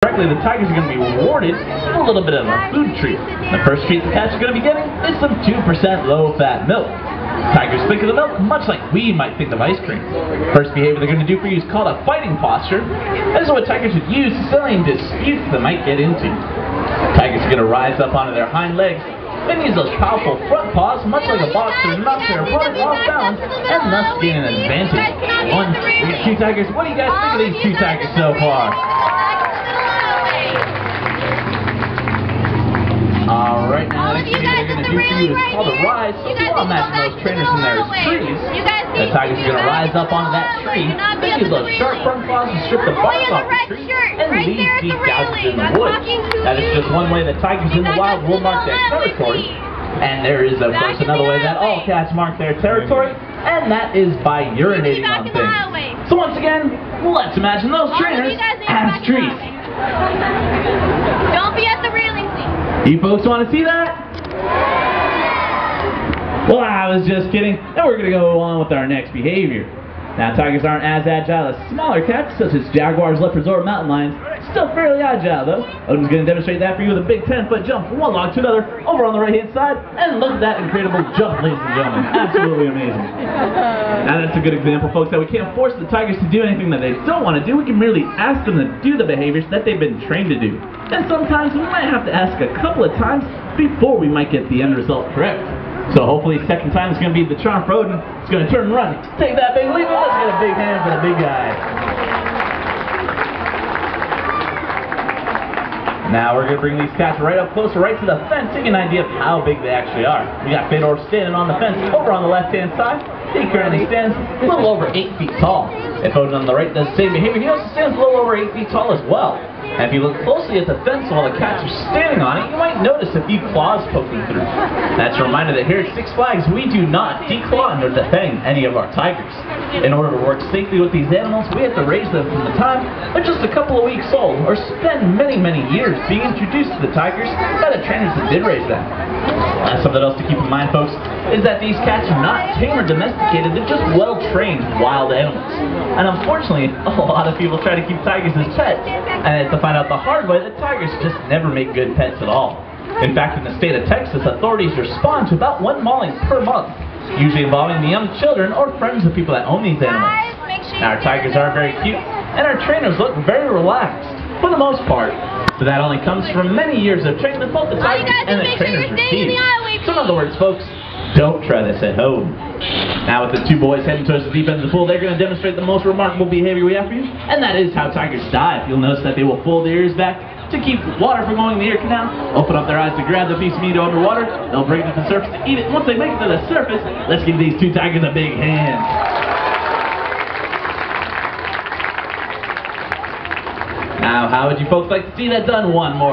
Correctly, the tigers are going to be rewarded with a little bit of a food treat. The first treat the cats are going to be getting is some 2% low-fat milk. Tigers think of the milk much like we might think of ice cream. First behavior they're going to do for you is called a fighting posture. This is what tigers would use to settle any disputes they might get into. Tigers are going to rise up onto their hind legs, then use those powerful front paws much like a boxer to knock their opponent off balance and thus gain an advantage. One, two tigers. What do you guys think of these two tigers so far? Alright, now the next thing they're going to do for you is called a rise. So if you want to imagine those trainers in there as trees, the tigers are going to rise up onto that tree, then use those sharp front claws to strip the bark off the tree, and leave deep gouges in the wood. That is just one way that tigers in the wild will mark their territory. And there is, of course, another way that all cats mark their territory, and that is by urinating on things. So once again, let's imagine those trainers as trees. Don't be at the railing, please. You folks want to see that? Well, I was just kidding. Now we're going to go on with our next behavior. Now, tigers aren't as agile as smaller cats, such as jaguars, leopards, or mountain lions. Still fairly agile, though. Odin's going to demonstrate that for you with a big 10-foot jump from one log to another over on the right-hand side. And look at that incredible jump, ladies and gentlemen. Absolutely amazing. Now, that's a good example, folks, that we can't force the tigers to do anything that they don't want to do. We can merely ask them to do the behaviors that they've been trained to do. And sometimes we might have to ask a couple of times before we might get the end result correct. So hopefully second time is going to be the charm for Odin. It's going to turn and run. Take that big leap. Let's get a big hand for the big guy. Now we're going to bring these cats right up close, right to the fence, to get an idea of how big they actually are. We got Fedor standing on the fence over on the left-hand side. He currently stands a little over 8 feet tall. If Odin on the right does the same behavior, he also stands a little over 8 feet tall as well. And if you look closely at the fence while the cats are standing on it, you might notice a few claws poking through. That's a reminder that here at Six Flags, we do not declaw nor defang any of our tigers. In order to work safely with these animals, we have to raise them from the time they're just a couple of weeks old, or spend many, many years being introduced to the tigers by the trainers that did raise them. Something else to keep in mind, folks, is that these cats are not tame or domesticated, they're just well-trained wild animals. And unfortunately, a lot of people try to keep tigers as pets, and to find out the hard way that tigers just never make good pets at all. In fact, in the state of Texas, authorities respond to about 1 mauling per month, usually involving the young children or friends of people that own these animals. Now, our tigers are very cute, and our trainers look very relaxed, for the most part. So that only comes from many years of training with both the tigers and the trainers' routine. So in other words, folks, don't try this at home. Now with the two boys heading towards the deep end of the pool, they're going to demonstrate the most remarkable behavior we have for you, and that is how tigers dive. You'll notice that they will fold their ears back to keep water from going in the ear canal, open up their eyes to grab the piece of meat underwater, they'll bring it to the surface to eat it. Once they make it to the surface, let's give these two tigers a big hand. Now, how would you folks like to see that done one more